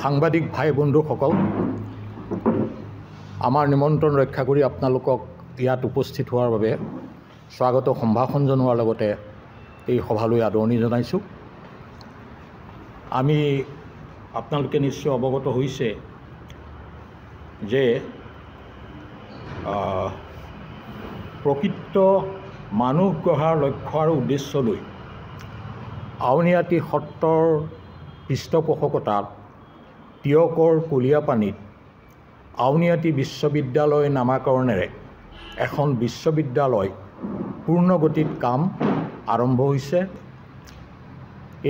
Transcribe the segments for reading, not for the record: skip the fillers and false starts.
সাংবাদিক ভাই বন্ধুসকল, আমাৰ নিমন্ত্ৰণ ৰক্ষা কৰি আপোনালোকক ইয়াত উপস্থিত হোৱাৰ বাবে স্বাগত সম্ভাষণ জনোৱাৰ লগতে এই সভালৈ আদৰণি জনাইছোঁ। আমি আপোনালোকে নিশ্চয় অৱগত হৈছে যে প্ৰকৃত মানুহ গঢ়াৰ লক্ষ্য আৰু উদ্দেশ্য লৈ আউনীআটী সত্ৰৰ পৃষ্ঠপোষকতাত টিয়কৰ কলীয়াপানীত আউনীআটী বিশ্ববিদ্যালয় নামাকৰণেৰে এখন বিশ্ববিদ্যালয় পূৰ্ণগতিত কাম আৰম্ভ হৈছে।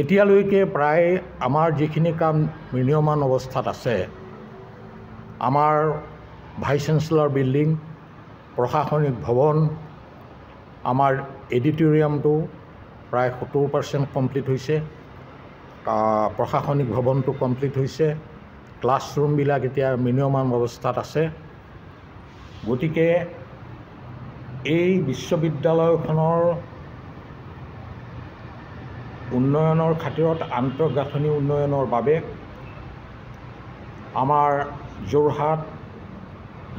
এতিয়ালৈকে প্ৰায় আমাৰ যিখিনি কাম নিৰ্মাণ অৱস্থাত আছে, আমাৰ ভাইচ চেঞ্চেলৰ বিল্ডিং, প্ৰশাসনিক ভৱন, আমাৰ এডিটৰিয়ামটো প্ৰায় 70% কমপ্লিট হৈছে, প্ৰশাসনিক ভৱনটো কমপ্লিট হৈছে, ক্লাছৰুমবিলাক এতিয়া নিৰ্মাণ অৱস্থাত আছে। গতিকে এই বিশ্ববিদ্যালয়খনৰ উন্নয়নৰ খাতিৰত আন্তঃগাঁথনি উন্নয়নৰ বাবে আমাৰ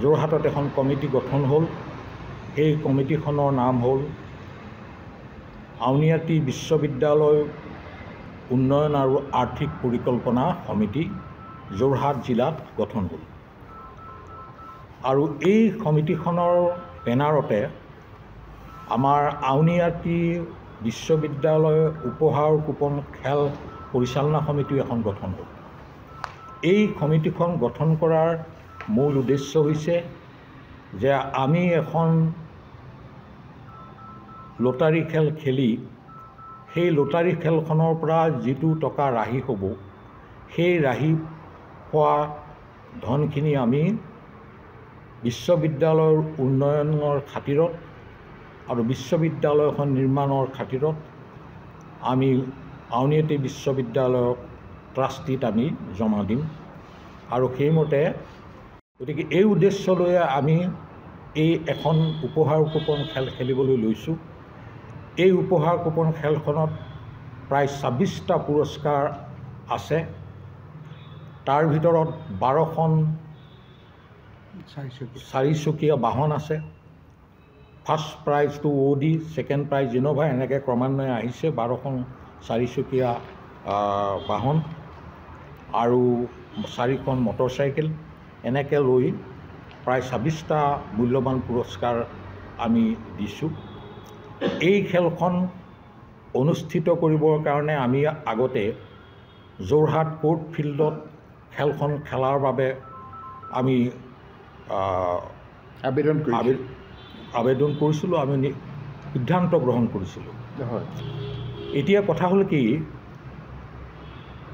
যোৰহাটত এখন কমিটি গঠন হ'ল। সেই কমিটিখনৰ নাম হ'ল আউনীআটী বিশ্ববিদ্যালয় উন্নয়ন আৰু আৰ্থিক পৰিকল্পনা সমিতি, যোৰহাট জিলাত গঠন হ'ল। আৰু এই সমিতিখনৰ বেনাৰতে আমাৰ আউনীআটী বিশ্ববিদ্যালয় উপহাৰ কুপন খেল পৰিচালনা সমিতি এখন গঠন হ'ল। এই সমিতিখন গঠন কৰাৰ মূল উদ্দেশ্য হৈছে যে আমি এখন লটাৰী খেল খেলি সেই লটাৰী খেলখনৰ পৰা যিটো টকা ৰাহি হ'ব, সেই ৰাহি হোৱা ধনখিনি আমি বিশ্ববিদ্যালয়ৰ উন্নয়নৰ খাতিৰত আৰু বিশ্ববিদ্যালয়খন নিৰ্মাণৰ খাতিৰত আমি আউনীআটী বিশ্ববিদ্যালয়ক ট্ৰাষ্টিত আমি জমা দিম। আৰু সেইমতে গতিকে এই উদ্দেশ্য লৈ আমি এই এখন উপহাৰ কুপন খেল খেলিবলৈ লৈছোঁ। এই উপহাৰ কুপন খেলখনত প্ৰায় 26টা পুৰস্কাৰ আছে। তাৰ ভিতৰত 12খন চাৰিচকীয়া বাহন আছে। ফাৰ্ষ্ট প্ৰাইজটো অ'ডি, ছেকেণ্ড প্ৰাইজ ইন'ভা, এনেকৈ ক্ৰমান্বয়ে আহিছে। 12খন চাৰিচকীয়া বাহন আৰু 4খন মটৰচাইকেল, এনেকৈ লৈ প্ৰায় 26টা মূল্যৱান পুৰস্কাৰ আমি দিছোঁ। এই খেলখন অনুষ্ঠিত কৰিবৰ কাৰণে আমি আগতে যোৰহাট কোৰ্ট ফিল্ডত খেলখন খেলাৰ বাবে আমি আবেদন কৰিছিলোঁ, আমি সিদ্ধান্ত গ্ৰহণ কৰিছিলোঁ। এতিয়া কথা হ'ল কি,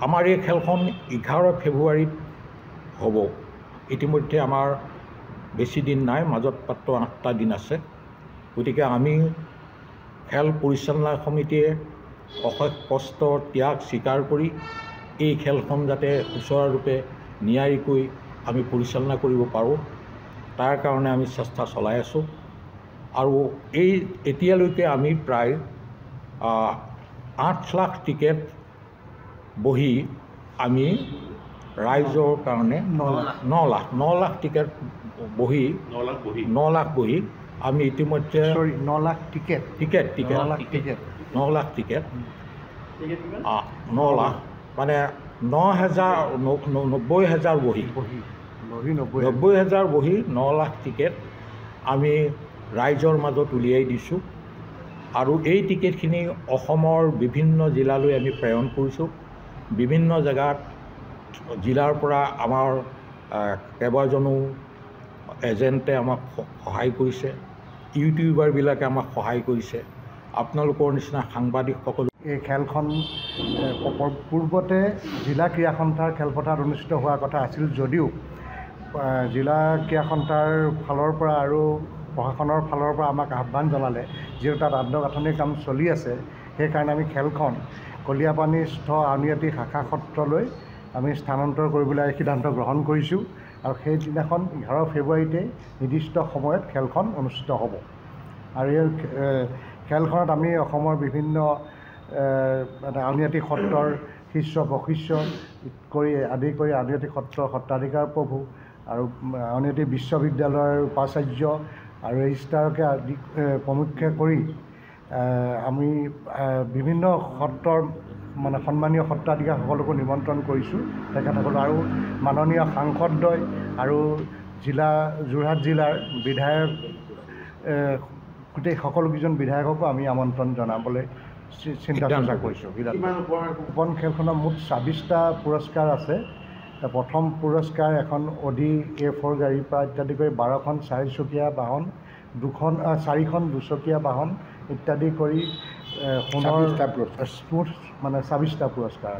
আমাৰ এই খেলখন 11 ফেব্ৰুৱাৰীত হ'ব। ইতিমধ্যে আমাৰ বেছি দিন নাই, মাজত মাত্ৰ 8টা দিন আছে। গতিকে আমি খেল পৰিচালনা সমিতিয়ে অশেষ কষ্ট ত্যাগ স্বীকাৰ কৰি এই খেলখন যাতে সুচাৰুৰূপে নিয়াৰিকৈ আমি পৰিচালনা কৰিব পাৰোঁ, তাৰ কাৰণে আমি চেষ্টা চলাই আছোঁ। আৰু এতিয়ালৈকে আমি প্ৰায় 8 লাখ টিকেট বহি আমি ৰাইজৰ কাৰণে 9 লাখ টিকেট বহি 9 লাখ বহি আমি ইতিমধ্যে 9 লাখ টিকেট 9 লাখ টিকেট 9 লাখ মানে 90,000 বহি 90,000 বহি 9 লাখ টিকেট আমি ৰাইজৰ মাজত উলিয়াই দিছোঁ। আৰু এই টিকেটখিনি অসমৰ বিভিন্ন জিলালৈ আমি প্ৰেৰণ কৰিছোঁ। বিভিন্ন জেগাত জিলাৰ পৰা আমাৰ কেইবাজনো এজেণ্টে আমাক সহায় কৰিছে, ইউটিউবাৰবিলাকে আমাক সহায় কৰিছে, আপোনালোকৰ নিচিনা সাংবাদিকসকল। এই খেলখন পূৰ্বতে জিলা ক্ৰীড়া সন্থাৰ খেলপথাৰত অনুষ্ঠিত হোৱাৰ কথা আছিল যদিও জিলা ক্ৰীড়া সন্থাৰ ফালৰ পৰা আৰু প্ৰশাসনৰ ফালৰ পৰা আমাক আহ্বান জনালে, যিহেতু তাত আন্তঃগাঁথনিৰ কাম চলি আছে, সেইকাৰণে আমি খেলখন কলীয়াপানীস্থ আউনীআটী শাখা সত্ৰলৈ আমি স্থানান্তৰ কৰিবলৈ সিদ্ধান্ত গ্ৰহণ কৰিছোঁ। আৰু সেইদিনাখন 11 ফেব্ৰুৱাৰীতে নিৰ্দিষ্ট সময়ত খেলখন অনুষ্ঠিত হ'ব। আৰু এই খেলখনত আমি অসমৰ বিভিন্ন মানে আউনীআটী সত্ৰৰ শিষ্য প্ৰশিষ্য আদি কৰি আউনীআটী সত্ৰৰ সত্ৰাধিকাৰ প্ৰভু আৰু আউনীআটী বিশ্ববিদ্যালয়ৰ উপাচাৰ্য আৰু ৰেজিষ্ট্ৰাৰকে আদি প্ৰমুখ্যে কৰি আমি বিভিন্ন সত্ৰৰ মানে সন্মানীয় সত্ৰাধিকাৰসকলকো নিমন্ত্ৰণ কৰিছোঁ তেখেতসকল আৰু মাননীয় সাংসদদ্বয় আৰু যোৰহাট জিলাৰ বিধায়ক গোটেই সকলোকেইজন বিধায়ককো আমি আমন্ত্ৰণ জনাবলৈ চিন্তা চৰ্চা কৰিছোঁ। কুপন খেলখনৰ মুঠ 26টা পুৰস্কাৰ আছে। প্ৰথম পুৰস্কাৰ এখন অডি A4 গাড়ীৰ পৰা ইত্যাদি কৰি 12খন 4চকীয়া বাহন 4খন 2চকীয়া বাহন ইত্যাদি কৰি সোণৰ মানে 26টা পুৰস্কাৰ।